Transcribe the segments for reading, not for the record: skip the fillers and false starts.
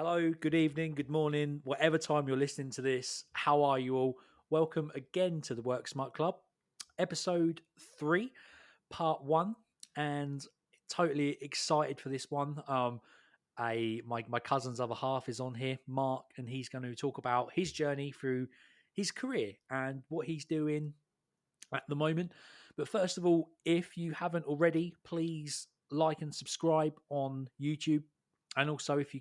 Hello, good evening, good morning, whatever time you're listening to this. How are you all? Welcome again to the Work Smart Club, episode 3, part 1, and totally excited for this one. My cousin's other half is on here, Mark, and he's going to talk about his journey through his career and what he's doing at the moment. But first of all, if you haven't already, please like and subscribe on YouTube. And also, if you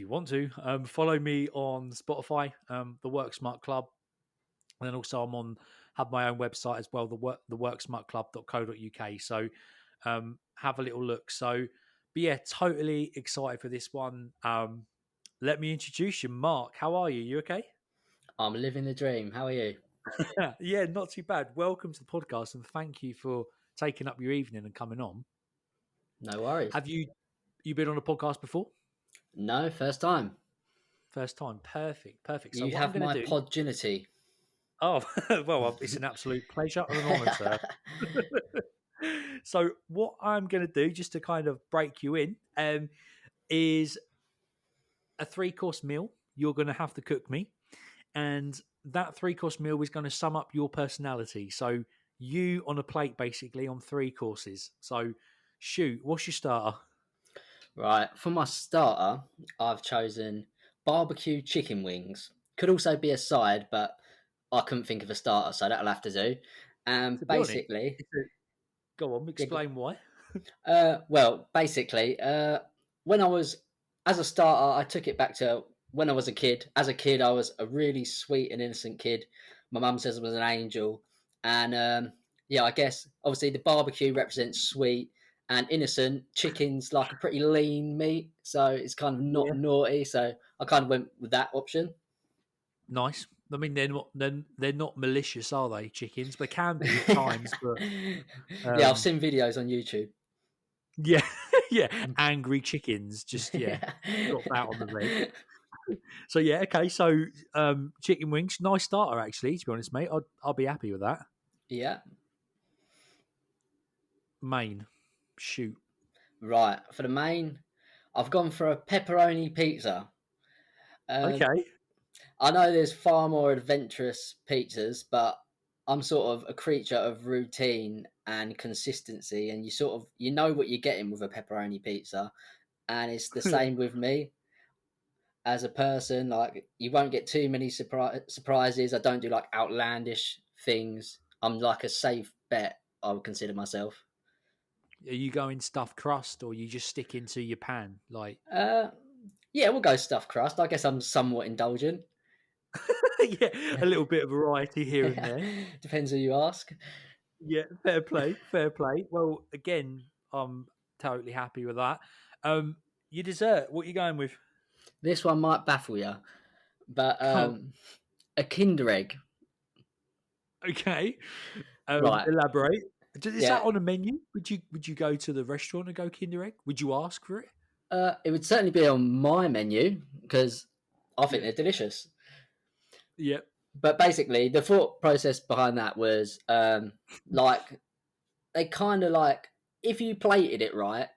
want to, follow me on Spotify, the Work Smart Club. And then also have my own website as well, the worksmartclub.co.uk. So have a little look. So, but yeah, totally excited for this one. Let me introduce you, Mark. How are you? You okay? I'm living the dream. How are you? Yeah, not too bad. Welcome to the podcast, and thank you for taking up your evening and coming on. No worries. Have you been on a podcast before? No, first time. First time. Perfect. So You what I'm have going my to do? podginity. Oh, well, it's an absolute pleasure and an honour, sir. So what I'm going to do, just to kind of break you in, is a 3-course meal. You're going to have to cook me, and that 3-course meal is going to sum up your personality. So you on a plate, basically, on 3 courses. So shoot, what's your starter? Right, for my starter, I've chosen barbecue chicken wings. Could also be a side, but I couldn't think of a starter, so that'll have to do. And To be honest, basically, go on, yeah, explain why. basically, when I was as a starter, I took it back to when I was a kid. As a kid, I was a really sweet and innocent kid. My mum says I was an angel, and yeah, I guess obviously the barbecue represents sweet and innocent. Chicken's like a pretty lean meat, so it's kind of not Yeah, naughty. So I kind of went with that option. nice. I mean, they're not malicious, are they? Chickens, they can be at times, but Yeah, I've um, seen videos on YouTube. yeah, yeah, angry chickens just drop out on the veg. So yeah, okay. So chicken wings, nice starter actually. To be honest, mate, I'll be happy with that. Yeah, Main, shoot. right. For the main, I've gone for a pepperoni pizza. Um, Okay, I know there's far more adventurous pizzas, but I'm sort of a creature of routine and consistency, and you know what you're getting with a pepperoni pizza, and it's the yeah, same with me as a person. Like you won't get too many surprises. I don't do like outlandish things. I'm like a safe bet. I would consider myself. are you going stuffed crust or you just stick into your pan? Like, Uh, yeah, we'll go stuffed crust. I guess I'm somewhat indulgent. yeah, a little bit of variety here and there. Depends who you ask. Yeah, fair play, fair play. Well, again, I'm totally happy with that. Um, your dessert, what are you going with? This one might baffle you, but Oh, a Kinder Egg. okay. Right. Elaborate. Is Yeah. that on a menu? Would you go to the restaurant and go Kinder Egg? Would you ask for it? It would certainly be on my menu because I think Yeah. they're delicious. Yeah. But basically, the thought process behind that was like they kind of like if you plated it right,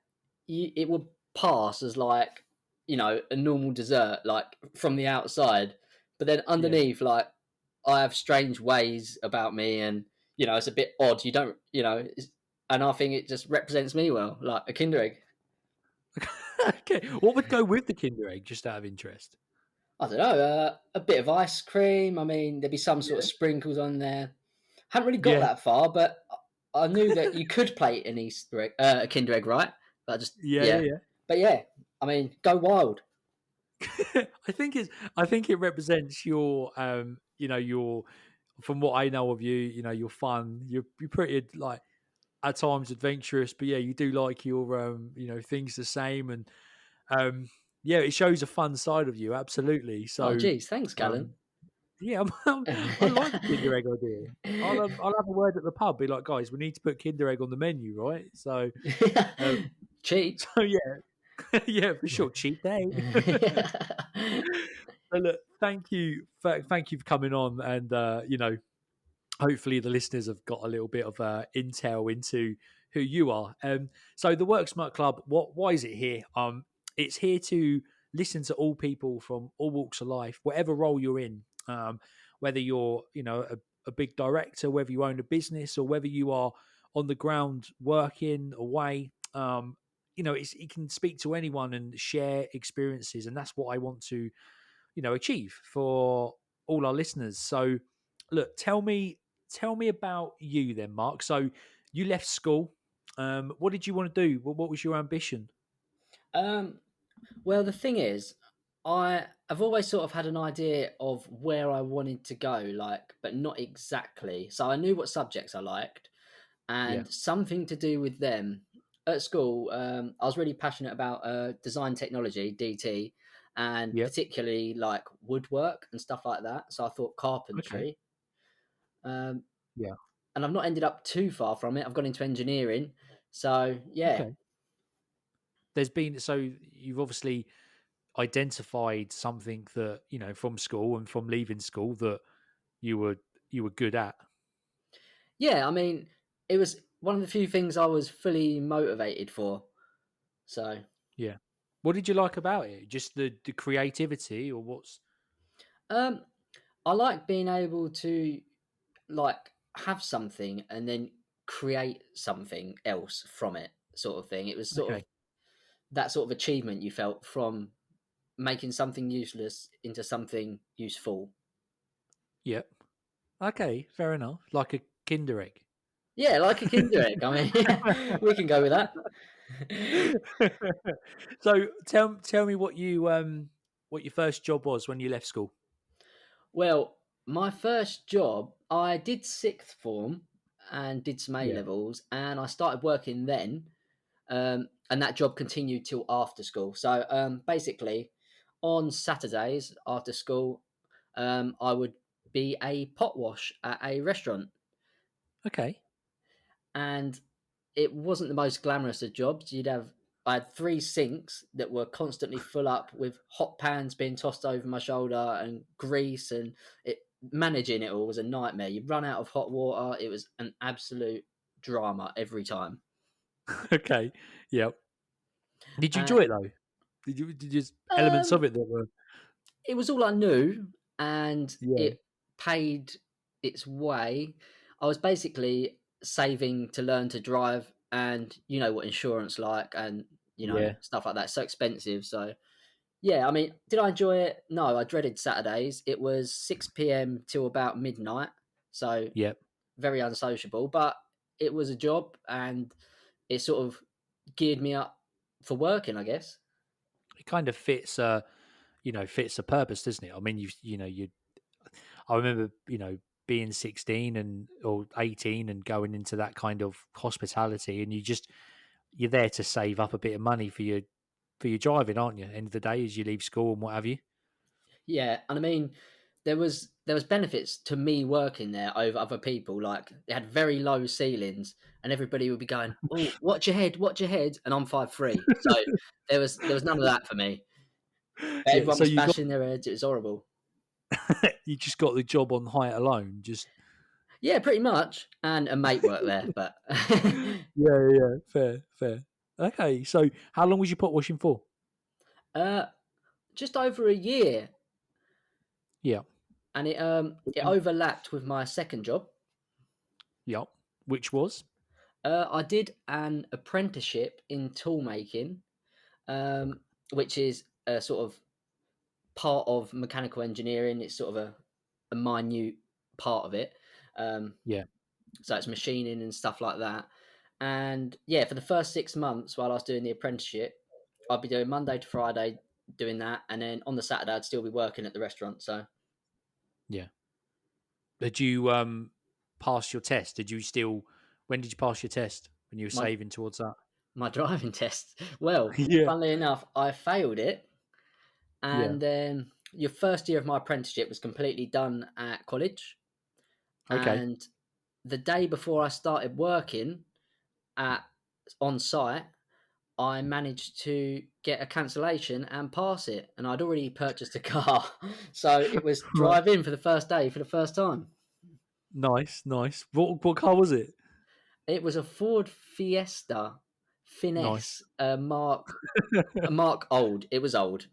it would pass as like a normal dessert, like from the outside. But then Yeah. underneath, like I have strange ways about me, and it's a bit odd. You don't, and I think it just represents me well, like a Kinder Egg. Okay. What would go with the Kinder Egg, just out of interest? I don't know, a bit of ice cream. I mean, there'd be some sort of Yeah. sprinkles on there. Haven't really got Yeah. that far, but I knew that you could plate an Easter egg, a Kinder Egg, right? But Yeah. yeah, Yeah. but yeah, I mean, go wild. I think it represents your your from what I know of you, you're fun. You're pretty like at times adventurous, but yeah, you do like your things the same, and um yeah, it shows a fun side of you, absolutely. Oh, So geez, thanks, Callan. um yeah, I like the Kinder Egg idea. I'll have a word at the pub, be like, guys, we need to put Kinder Egg on the menu, right? So um, Cheap. so yeah, yeah, for sure, cheap day. So look, thank you for coming on, and hopefully the listeners have got a little bit of intel into who you are. So the Work Smart Club, why is it here? It's here to listen to all people from all walks of life, whatever role you're in, whether you're, a big director, whether you own a business, or whether you are on the ground working away. It can speak to anyone and share experiences, and that's what I want to, achieve for all our listeners. So, look, tell me about you then, Mark. So, you left school. What did you want to do? What was your ambition? Um, well, the thing is, I've always sort of had an idea of where I wanted to go, like, but not exactly. So I knew what subjects I liked, Yeah. and something to do with them. At school, I was really passionate about design technology, DT, and Yep. particularly like woodwork and stuff like that. So I thought Okay. carpentry. Um, Yeah. and I've not ended up too far from it. I've gone into engineering. So yeah, Okay. So you've obviously identified something that, from school and from leaving school that you were you were good at. yeah. I mean, it was one of the few things I was fully motivated for. So Yeah. What did you like about it? Just the creativity, or what's um, I like being able to like have something and then create something else from it, sort of thing. It was sort of okay? that sort of achievement you felt from making something useless into something useful. Yep. Okay, fair enough. Like a Kinder egg. Yeah, like a Kinder Egg. I mean, yeah, we can go with that. So tell me what your first job was when you left school. Well, my first job, I did sixth form and did some A Yeah. levels, and I started working then. And that job continued till after school. So basically, on Saturdays after school, I would be a pot wash at a restaurant, Okay. and it wasn't the most glamorous of jobs. I had three sinks that were constantly full up with hot pans being tossed over my shoulder and grease, and it managing it all was a nightmare. You run out of hot water. It was an absolute drama every time. Okay. Yep. Did you Uh, enjoy it though? Did you elements um, of it that were it was all I knew, and yeah. it paid its way. I was basically saving to learn to drive, and you know what insurance like, and Yeah. stuff like that. It's so expensive. So yeah, I mean, did I enjoy it? No, I dreaded Saturdays. It was 6 p.m. till about midnight, so Yep. very unsociable. But it was a job, and it sort of geared me up for working, I guess. It kind of fits fits a purpose, doesn't it? I mean, you I remember, being 16 and or 18 and going into that kind of hospitality, and you're there to save up a bit of money for your driving, aren't you? End of the day, as you leave school and what have you. Yeah, and I mean, there was benefits to me working there over other people. Like they had very low ceilings, and everybody would be going, "Oh, watch your head," and I'm 5'3", so there was none of that for me. But Yeah, everyone so was bashing their heads. It was horrible. you just got the job on height alone. Just Yeah, pretty much. And a mate worked there, but yeah, fair, fair. Okay, so how long was you pot washing for? uh, just over a year, Yeah, and it overlapped with my second job. yeah, which was I did an apprenticeship in tool making, um, which is a sort of part of mechanical engineering. It's sort of a minute part of it. Um, yeah, so it's machining and stuff like that. And yeah, for the first 6 months while I was doing the apprenticeship, I'd be doing Monday to Friday doing that, and then on the Saturday I'd still be working at the restaurant. So yeah. Did you pass your test? Did you still? When did you pass your test? When you were my saving towards that? my driving test, well, Yeah, funnily enough, I failed it, yeah. and then your first year of my apprenticeship was completely done at college, Okay. and the day before I started working at on site, I managed to get a cancellation and pass it, and I'd already purchased a car, so it was Right. drive in for the first day for the first time. Nice, nice. What car was it? It was a Ford Fiesta Nice. finesse, a mark old. It was old.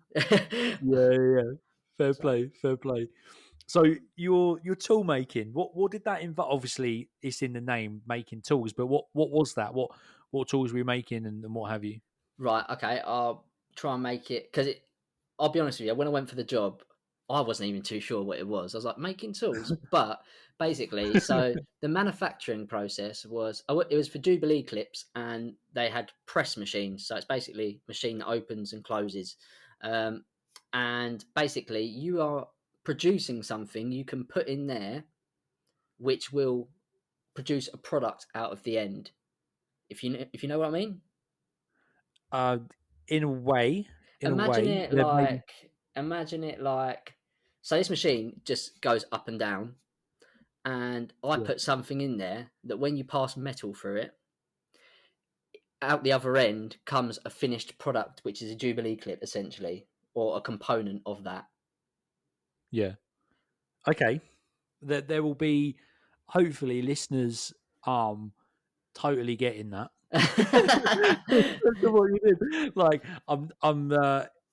Yeah. Fair So, play, fair play. So your tool making, what did that involve? Obviously, it's in the name, making tools, but what was that? What tools were you making and what have you? right, okay, I'll try and make it because it. I'll be honest with you. When I went for the job, I wasn't even too sure what it was. I was like making tools, but basically, so the manufacturing process was it was for Jubilee clips, and they had press machines. So it's basically a machine that opens and closes, um, and basically you are producing something you can put in there, which will produce a product out of the end. If you know what I mean. Uh, in a way, Imagine it there may be, like imagine it like so this machine just goes up and down, and I yeah, put something in there that when you pass metal through it, out the other end comes a finished product, which is a Jubilee clip essentially, or a component of that. yeah. Okay, there will be hopefully listeners totally getting that. That's what you did. Like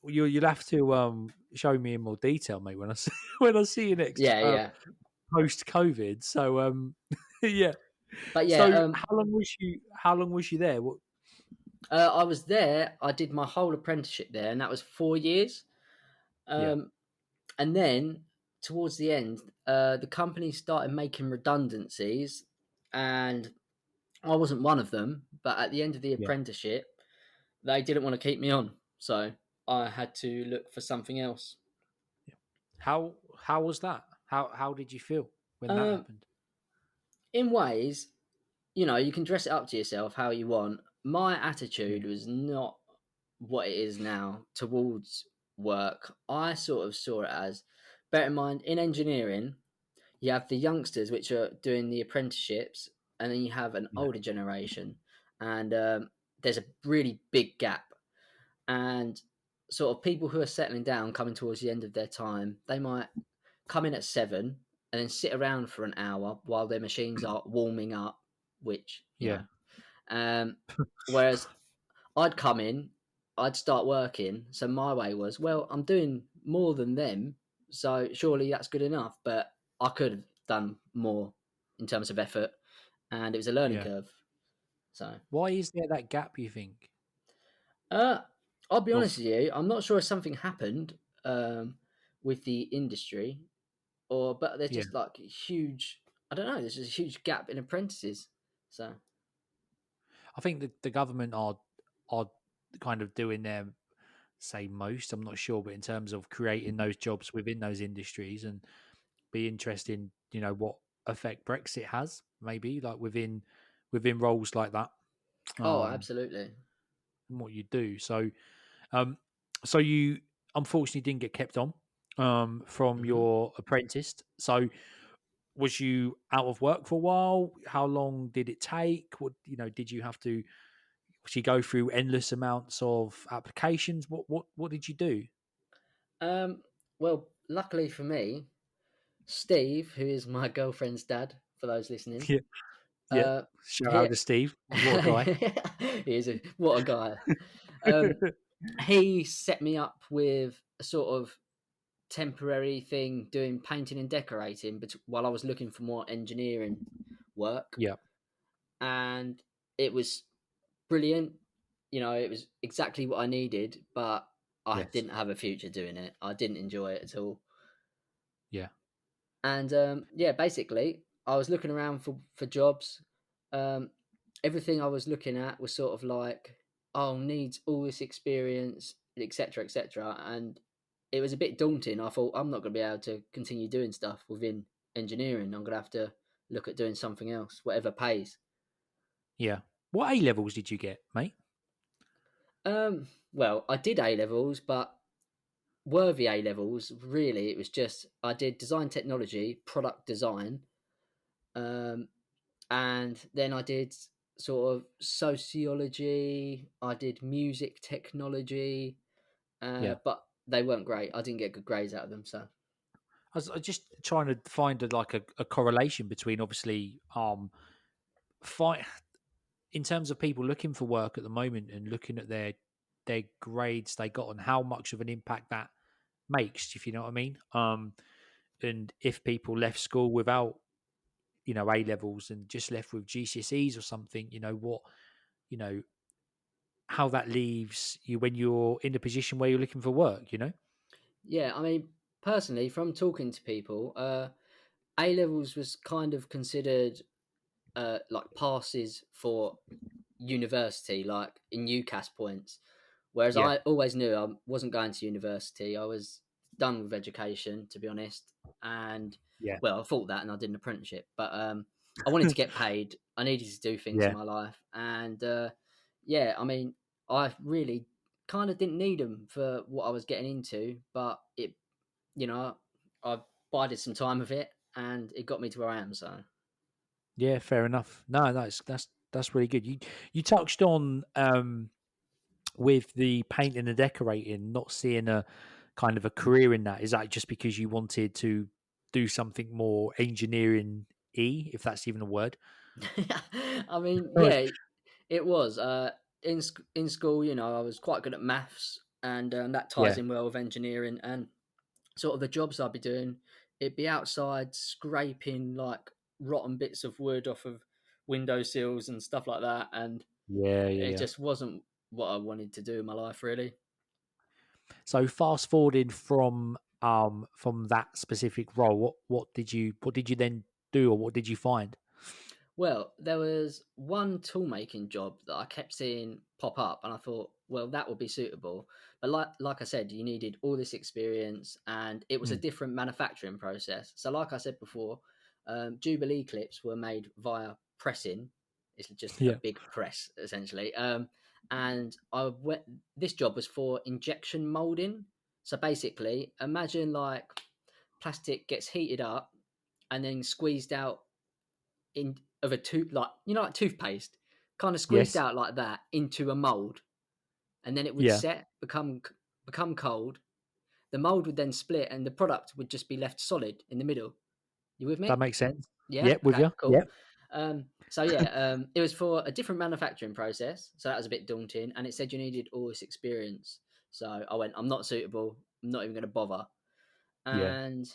you'll have to show me in more detail, mate, when I see when I see you next Yeah, yeah. post COVID. So yeah. But yeah, So how long was you there? What I was there. I did my whole apprenticeship there, and that was 4 years. yeah, Um, and then towards the end, the company started making redundancies, and I wasn't one of them, but at the end of the yeah. apprenticeship, they didn't want to keep me on, so I had to look for something else. Yeah. How was that? How did you feel when that Um, happened? in ways, you can dress it up to yourself how you want. My Yeah, attitude was not what it is now towards work. I sort of saw it as, bear in mind, in engineering, you have the youngsters which are doing the apprenticeships, and then you have an yeah, older generation, and there's a really big gap. And sort of people who are settling down, coming towards the end of their time, they might come in at 7 and then sit around for an hour while their machines are warming up, which yeah, um, whereas I'd come in, I'd start working. So my way was, well, I'm doing more than them, so surely that's good enough. But I could have done more in terms of effort, and it was a learning yeah. curve. So, Why is there that gap? You think? uh, I'll be honest Of with you, I'm not sure if something happened um, with the industry, but there's yeah. just like huge. I don't know. There's just a huge gap in apprentices. So, I think the government are kind of doing their say most. I'm not sure, but in terms of creating those jobs within those industries, and be interesting, what effect Brexit has, maybe like within roles like that, oh, um, absolutely. and what you do. Um, so you unfortunately didn't get kept on from hmm your apprentice. So was you out of work for a while? How long did it take? What did you have to? She go through endless amounts of applications? What did you do? Um, well, luckily for me, Steve, who is my girlfriend's dad, for those listening, Yeah, yeah. uh, Shout he, out to Steve. What a guy. he is what a guy. Um, he set me up with a sort of temporary thing doing painting and decorating, but while I was looking for more engineering work, Yeah, and it was brilliant. It was exactly what I needed, but I yes, didn't have a future doing it. I didn't enjoy it at all. yeah, And yeah, basically, I was looking around for jobs. Um, everything I was looking at was sort of like, oh, needs all this experience, etc., etc. And it was a bit daunting. I thought I'm not going to be able to continue doing stuff within engineering. I'm going to have to look at doing something else, whatever pays. yeah. What A levels did you get, mate? Well, I did A levels, but worthy A levels. Really, it was just I did design technology, product design. Um, and then I did sort of sociology. I did music technology, Yeah, but they weren't great. I didn't get good grades out of them. So, I was just trying to find a correlation between obviously fight. in terms of people looking for work at the moment and looking at their grades they got and how much of an impact that makes, if you know what I mean. And if people left school without, A levels and just left with GCSEs or something, what, you know, how that leaves you when you're in a position where you're looking for work. Yeah, I mean, personally, from talking to people, A levels was kind of considered like passes for university, like in UCAS points. Whereas Yeah. I always knew I wasn't going to university. I was done with education, to be honest. And Yeah. well, I thought that, and I did an apprenticeship. But I wanted to get paid. I needed to do things in Yeah. my life, and yeah, I mean, I really kind of didn't need them for what I was getting into. But it, I bided some time with it, and it got me to where I am. So. Yeah, fair enough. No, that's really good. You touched on with the painting and decorating, not seeing a kind of a career in that. Is that just because you wanted to do something more engineering if that's even a word? I mean, Right. yeah, it was. In school, I was quite good at maths, and that ties Yeah. in well with engineering. And sort of the jobs I'd be doing, it'd be outside scraping like rotten bits of wood off of windowsills and stuff like that. And Yeah, yeah, it yeah. just wasn't what I wanted to do in my life, really. So fast forwarding from that specific role, what did you then do, or what did you find? Well, there was one tool making job that I kept seeing pop up, and I thought, well, that would be suitable. But like I said, you needed all this experience, and it was a Hmm. different manufacturing process. So, like I said before, Jubilee clips were made via pressing. It's just a Yeah. big press, essentially. And this job was for injection molding. So basically, imagine like plastic gets heated up and then squeezed out in of a tooth, like like toothpaste, kind of squeezed Yes. out like that into a mold, and then it would Yeah. set become cold. The mold would then split, and the product would just be left solid in the middle. You with That me? makes sense. Yeah. Yep, with Okay. you. Cool. Yep. So yeah, it was for a different manufacturing process, so that was a bit daunting, and it said you needed all this experience. So I went, I'm not suitable. I'm not even going to bother. Yeah. And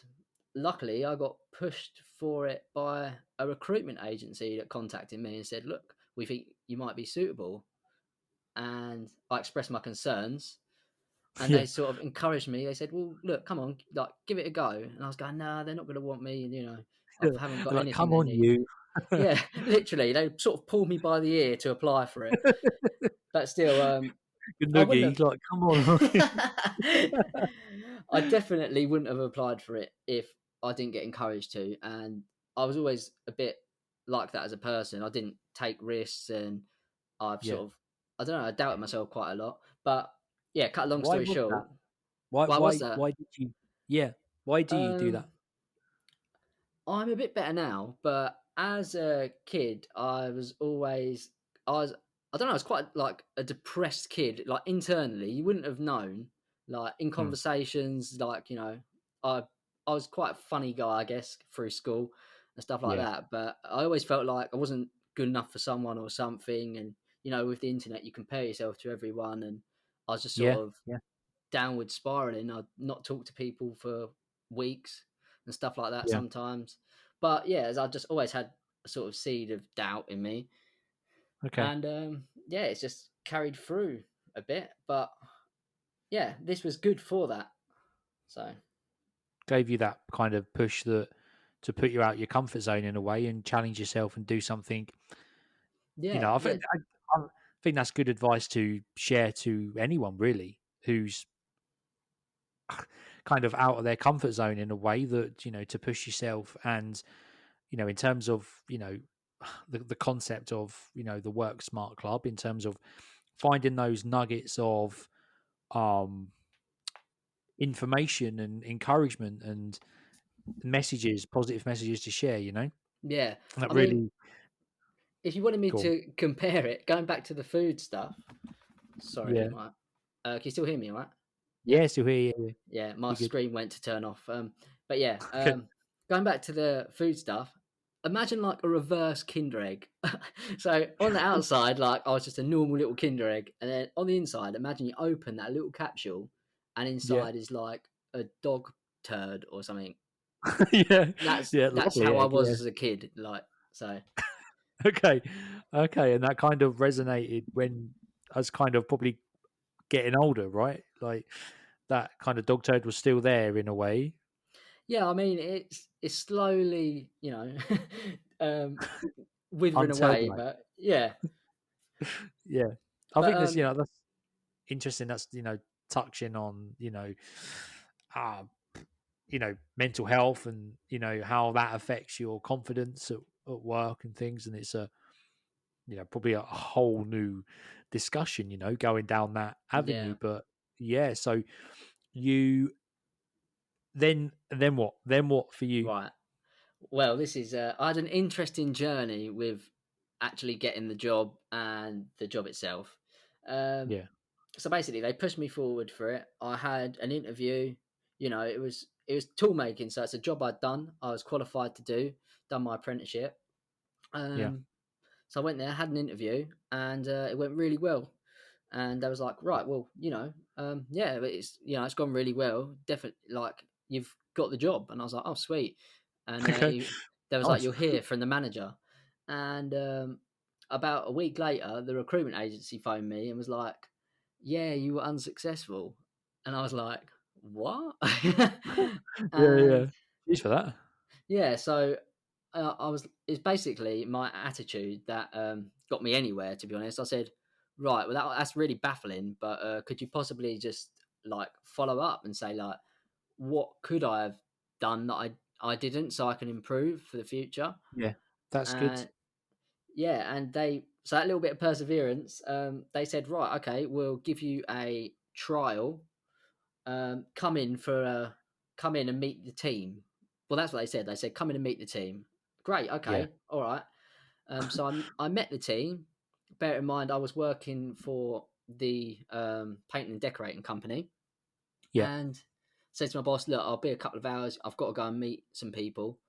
luckily, I got pushed for it by a recruitment agency that contacted me and said, "Look, we think you might be suitable." And I expressed my concerns, and Yeah. they sort of encouraged me. They said, "Well, look, come on, like give it a go." And I was going, "Nah, they're not going to want me. And I haven't got Like, anything come they on, need." you. Yeah, literally, they sort of pulled me by the ear to apply for it. But still, Good I wouldn't noogie. have. Like, come on. I definitely wouldn't have applied for it if I didn't get encouraged to. And I was always a bit like that as a person. I didn't take risks, and I've Yeah. sort of, I don't know, I doubted myself quite a lot. But yeah, cut a long Why story was that? short, Why why was why that? why did you Yeah. Why do you do Um, that? I'm a bit better now, but as a kid, I was, I don't know, I was quite like a depressed kid. Like internally, you wouldn't have known. Like in Hmm. conversations, like I I was quite a funny guy, I guess, through school and stuff like Yeah. that. But I always felt like I wasn't good enough for someone or something. And with the internet, you compare yourself to everyone, and I was just Yeah. sort of Yeah. downward spiraling. I'd not talk to people for weeks and stuff like that Yeah. sometimes. But yeah, as I just always had a sort of seed of doubt in me, Okay. and yeah, it's just carried through a bit. But yeah, this was good for that. So Gave you that kind of push that to put you out your comfort zone in a way and challenge yourself and do something. yeah, I yeah, think I think that's good advice to share to anyone really who's kind of out of their comfort zone in a way, that to push yourself. And in terms of the concept of the Work Smart Club, in terms of finding those nuggets of um information and encouragement and messages, positive messages to share, yeah. that I mean, really if you wanted me cool. to compare it, going back to the food stuff. Sorry, Yeah. my can you still hear me? All right? Yeah, still here. Yeah, Yeah, my you're good. screen went to turn off. But yeah, Okay. going back to the food stuff. imagine like a reverse Kinder egg. So on the outside, like I was just a normal little Kinder egg, and then on the inside, imagine you open that little capsule, and Yeah. inside is like a dog turd or something. Yeah. That's Yeah, that's lovely how I egg, was yeah. as a kid. Like so, Okay. Okay, and that kind of resonated when I was kind of probably getting older, right? Like, that kind of dog turd was still there in a way. yeah. I mean, it's slowly, um, withering away, Unterglatt. but yeah, Yeah. I but think that's interesting. That's, touching on, uh, mental health and, how that affects your confidence at work and things. And it's probably a whole new discussion, going down that yeah, avenue. But yeah, so you then what? Then what for you? right. Well, this is I had an interesting journey with actually getting the job and the job itself. Um, Yeah. so basically, they pushed me forward for it. I had an interview. It was tool making, so it's a job I'd done. I was qualified to do, done my apprenticeship. Yeah. Um, so I went there, had an interview, and it went really well. And I was like, Yeah. right, well, yeah, but it's gone really well. Definitely, like you've got the job. And I was like, oh, sweet. And Okay. there was like, Nice. you'll hear from the manager. And about a week later, the recruitment agency phoned me and was like, yeah, you were unsuccessful. And I was like, what? Yeah, yeah. And Cheers for that. yeah, so it's basically my attitude that got me anywhere, to be honest. I said, right, well, that's really baffling, but could you possibly just like follow up and say, like, what could I have done that I didn't so I can improve for the future? Yeah. That's good. And yeah, and so that little bit of perseverance, they said, right, okay, we'll give you a trial. Come in come in and meet the team. Well, that's what they said. They said, come in and meet the team. Great, Yeah. okay, all right. So I met the team. Bear in mind, I was working for the painting and decorating company, Yeah. and said to my boss, "Look, I'll be a couple of hours. I've got to go and meet some people."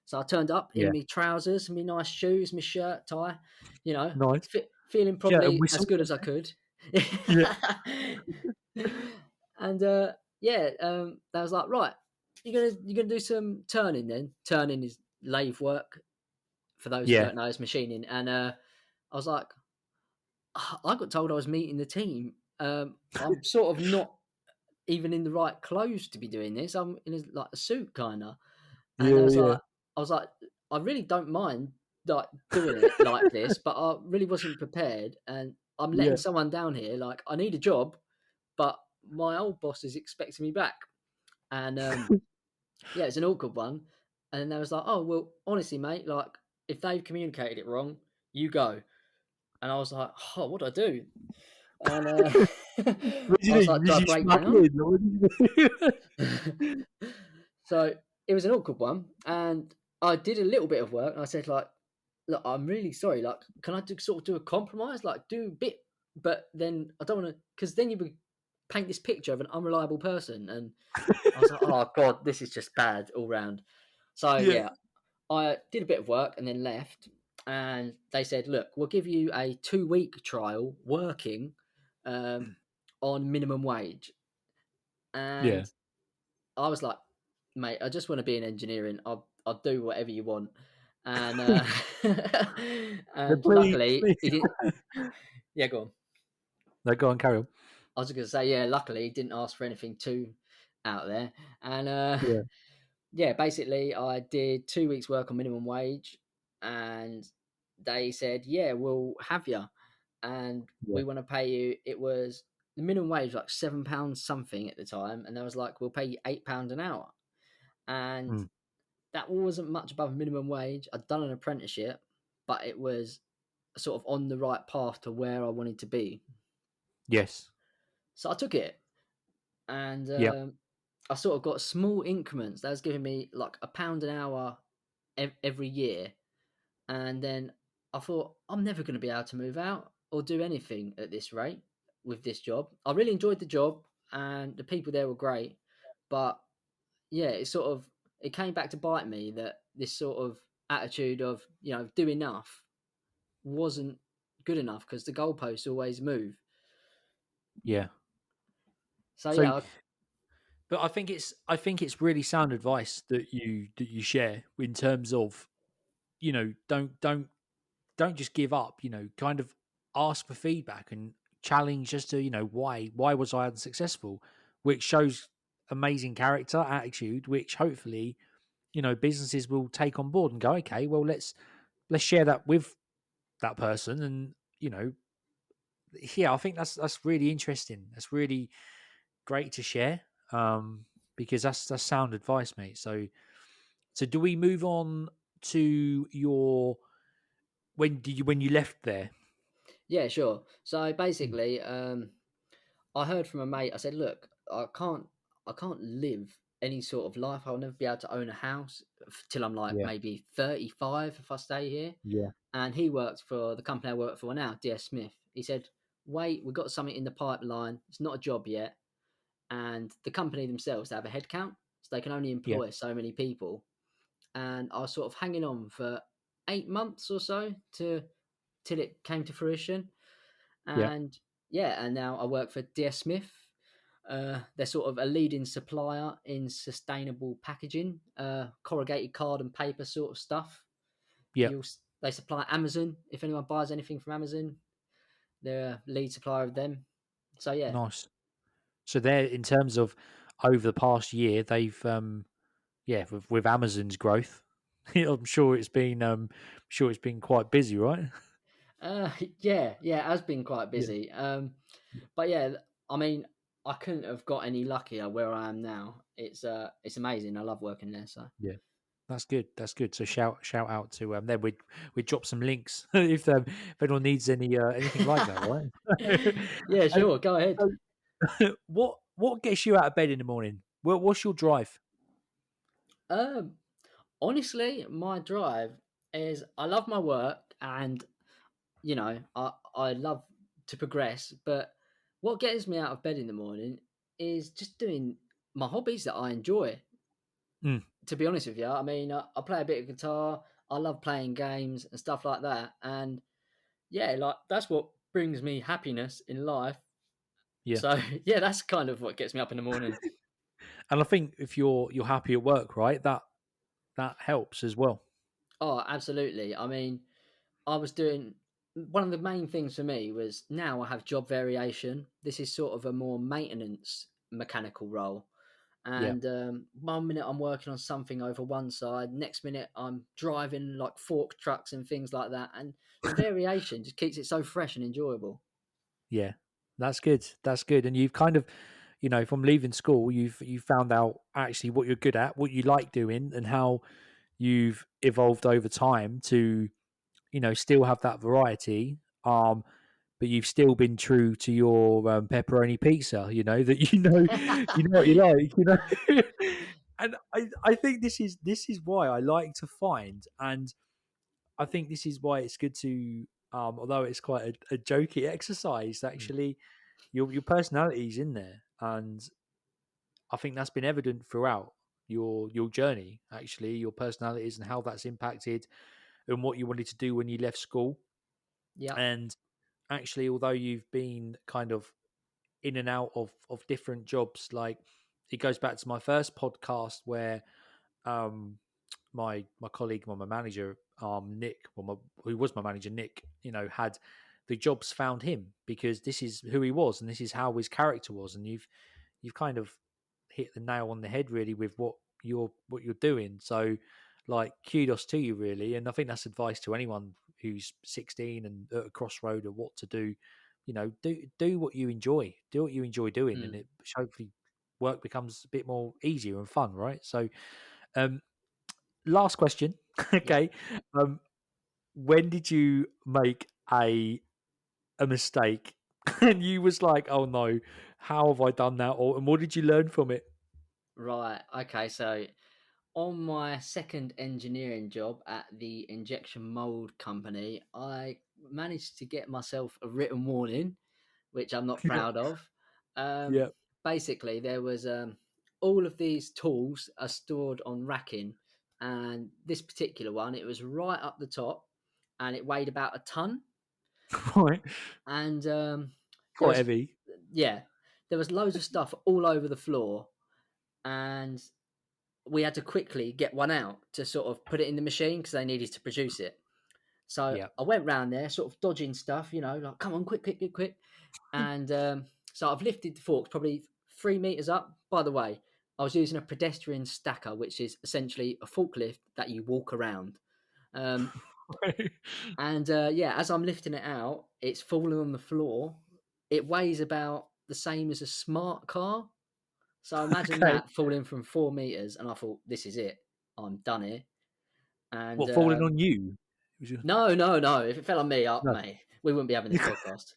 So I turned up in Yeah. my trousers, my nice shoes, my shirt, tie, Nice. feeling Shirt and probably as whistle. good as I could. Yeah. And yeah, they was like, right, you're gonna do some turning then. Turning is lathe work for those who Yeah. don't know, it's machining. And I was like, I got told I was meeting the team. I'm sort of not even in the right clothes to be doing this. I'm in like a suit kind of. And Yeah, yeah. I was like, I really don't mind like doing it like this, but I really wasn't prepared, and I'm letting Yeah. someone down here. Like, I need a job, but my old boss is expecting me back, and yeah, it's an awkward one. And then they was like, oh well, honestly, mate, like if they've communicated it wrong, you go. And I was like, oh, what do I do? And What did I you was do? like, do Did I you break snuck down? in? Or what did you do? So it was an awkward one, and I did a little bit of work. And I said, like, look, I'm really sorry. Like, can I sort of do a compromise? Like, do a bit, but then I don't want to, because then you would paint this picture of an unreliable person. And I was like, oh god, this is just bad all round. So Yeah. yeah, I did a bit of work and then left. And they said, look, we'll give you a 2-week trial working um, on minimum wage. Yeah. And I was like, mate, I just want to be in engineering. I'll do whatever you want. And Yeah, and please, luckily please. he didn't. Yeah, go on. No, go on, carry on. I was going to say, yeah, luckily he didn't ask for anything too out there. And Yeah. yeah, basically I did 2 weeks work on minimum wage, and they said, yeah, we'll have you, and Yeah. we want to pay you. It was the minimum wage was like £7 something at the time, and they was like, we'll pay you £8 an hour. And Mm. that wasn't much above minimum wage. I'd done an apprenticeship, but it was sort of on the right path to where I wanted to be. Yes. So I took it, and Yep. I sort of got small increments. That was giving me like £1 an hour every year. And then I thought, I'm never going to be able to move out or do anything at this rate with this job. I really enjoyed the job, and the people there were great. But yeah, it came back to bite me that this sort of attitude of, do enough wasn't good enough because the goalposts always move. Yeah. So So, yeah, but I think it's really sound advice that you share in terms of, don't just give up. Kind of ask for feedback and challenge as to, why was I unsuccessful, which shows amazing character, attitude, which hopefully, businesses will take on board and go, okay, well, let's share that with that person. And, yeah, I think that's really interesting. That's really great to share, because that's sound advice, mate. So do we move on to your, when you left there? yeah, sure. So Mm. basically, I heard from a mate. I said, "Look, I can't live any sort of life. I'll never be able to own a house till I'm like Yeah, maybe 35 if I stay here." yeah, And he worked for the company I work for now, DS Smith. He said, "Wait, we've got something in the pipeline. It's not a job yet, and the company themselves they have a headcount, so they can only yeah, employ so many people." And I was sort of hanging on for 8 months or so to till it came to fruition. yeah, And yeah, and now I work for DS Smith. They're sort of a leading supplier in sustainable packaging, corrugated card and paper sort of stuff. yeah. They supply Amazon. If anyone buys anything from Amazon, they're a lead supplier of them. So yeah, Nice. So there, in terms of over the past year, they've, yeah, with Amazon's growth, I'm sure it's been quite busy, right? uh, yeah, it has been quite Yeah, busy. yeah, But yeah, I mean, I couldn't have got any luckier where I am now. It's amazing. I love working there. So yeah. That's good. That's good. So shout out to them. Then we drop some links if anyone needs anything like that, right? yeah, And sure, go ahead. what gets you out of bed in the morning? What's your drive? Um, Honestly, my drive is I love my work and I love to progress, but what gets me out of bed in the morning is just doing my hobbies that I enjoy. Mm, To be honest with you, I mean, I play a bit of guitar. I love playing games and stuff like that, and yeah, like that's what brings me happiness in life. yeah. So yeah, that's kind of what gets me up in the morning. And I think if you're happy at work, right, that helps as well. Oh, absolutely. I mean, I was doing one of the main things for me was now I have job variation. This is sort of a more maintenance mechanical role. Yeah. And 1 minute I'm working on something over one side, next minute I'm driving like fork trucks and things like that. And the variation just keeps it so fresh and enjoyable. Yeah. That's good. That's good. And you've kind of, from leaving school, you've found out actually what you're good at, what you like doing, and how you've evolved over time to, still have that variety. But you've still been true to your, pepperoni pizza. That you know what you like. And I think this is why I like to find, and I think this is why it's good to, although it's quite a jokey exercise, Mm. actually, your personality's in there, and I think that's been evident throughout your journey. Actually, your personalities and how that's impacted and what you wanted to do when you left school. Yeah. And actually, although you've been kind of in and out of different jobs, like it goes back to my first podcast where, um my colleague, my manager, Nick, who was my manager, Nick, had the jobs found him because this is who he was and this is how his character was, and you've kind of hit the nail on the head really with what you're doing. So, like, kudos to you really, and I think that's advice to anyone who's 16 and at a crossroad of what to do. Do what you enjoy, do what you enjoy doing, and Mm. it hopefully work becomes a bit more easier and fun, right? So, um, last question. Yeah. Okay. Um, when did you make a mistake and you was like, "Oh no, how have I done that?" Or and what did you learn from it? Right. Okay. So on my second engineering job at the injection mold company, I managed to get myself a written warning, which I'm not Yeah, proud of. Um, yeah, Basically, there was all of these tools are stored on racking, and this particular one, it was right up the top, and it weighed about a ton. Right. And there Quite was, heavy. yeah, there was loads of stuff all over the floor, and we had to quickly get one out to sort of put it in the machine because they needed to produce it. So Yeah. I went round there, sort of dodging stuff, like, come on, quick, quick, quick, quick. And so I've lifted the forks probably 3 meters up. By the way, I was using a pedestrian stacker, which is essentially a forklift that you walk around. Um, and yeah, as I'm lifting it out, it's falling on the floor. It weighs about the same as a smart car. So imagine Okay. that falling from 4 meters. And I thought, this is it. I'm done here. And What, falling on you? no, no, no. If it fell on me, No. mate, we wouldn't be having this podcast.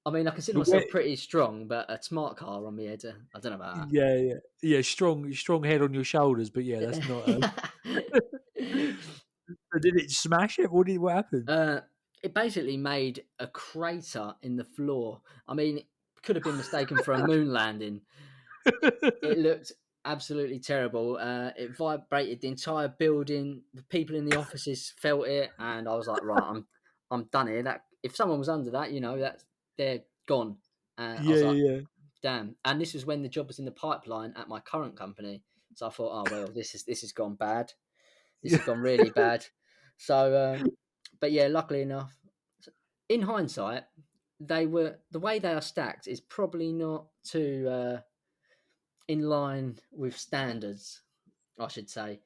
I mean, I consider But where, myself pretty strong, but a smart car on me head, I don't know about yeah, yeah, yeah. Strong head on your shoulders, but yeah, that's not. that. Did it smash it? What happened? uh, it basically made a crater in the floor. I mean, it could have been mistaken for a moon landing. It looked absolutely terrible. It vibrated the entire building. The people in the offices felt it, and I was like, right, I'm done here. That if someone was under that, that they're gone. I Yeah, was like, yeah, yeah. damn. And this was when the job was in the pipeline at my current company. So I thought, oh well, this has gone bad. This Yeah. has gone really bad. So, but yeah, luckily enough, in hindsight, the way they are stacked is probably not too in line with standards, I should say.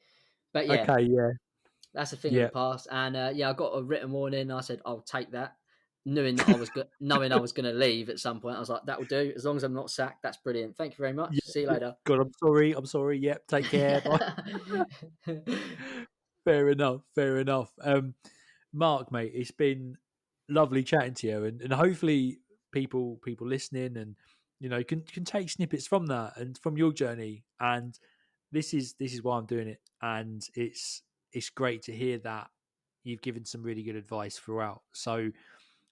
But yeah, Okay, yeah, that's a thing of the yeah. past. And yeah, I got a written warning. I said I'll take that, knowing that knowing I was going to leave at some point. I was like, that will do. As long as I'm not sacked, that's brilliant. Thank you very much. Yeah, See you yeah. later. God, I'm sorry. I'm sorry. Yep. Take care. Bye. Fair enough. Fair enough. Mark, mate, it's been lovely chatting to you, and hopefully people listening and can take snippets from that and from your journey. And this is why I'm doing it, and it's great to hear that you've given some really good advice throughout. So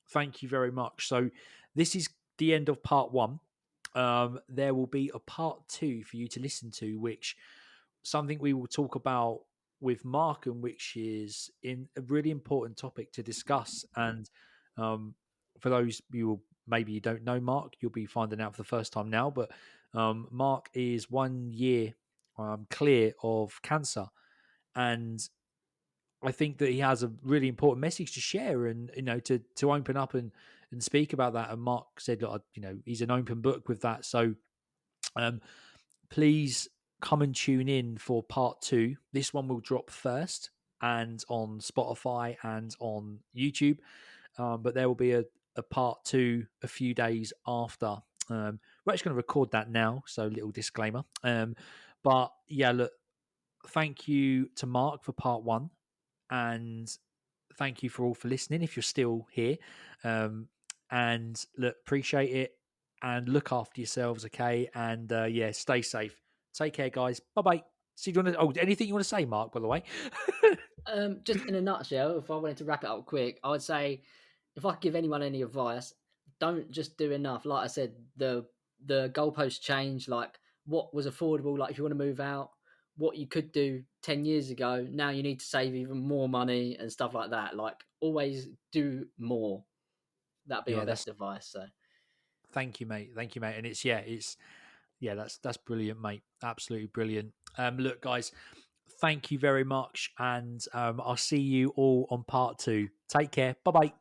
thank you very much. So this is the end of part one. There will be a part two for you to listen to, which something we will talk about with Mark, and which is in a really important topic to discuss. And for those maybe you don't know Mark, you'll be finding out for the first time now. But Mark is 1 year clear of cancer, and I think that he has a really important message to share, and to open up and speak about that. And Mark said, look, he's an open book with that. So um, please come and tune in for part two. This one will drop first, and on Spotify and on YouTube. But there will be a part two a few days after. We're actually going to record that now, so little disclaimer. But yeah, look, thank you to Mark for part one, and thank you for all for listening if you're still here. And look, appreciate it, and look after yourselves, okay? And yeah, stay safe. Take care, guys. Bye bye. See, do you want to? Anything you want to say, Mark? By the way. Just in a nutshell, if I wanted to wrap it up quick, I would say, if I could give anyone any advice, don't just do enough. Like I said, the goalposts change. Like what was affordable, like if you want to move out, what you could do 10 years ago, now you need to save even more money and stuff like that. Like always do more. That'd be my Yeah, that's. best advice. So Thank you, mate. Thank you, mate. And that's brilliant, mate. Absolutely brilliant. Look, guys, thank you very much, and I'll see you all on part two. Take care. Bye bye.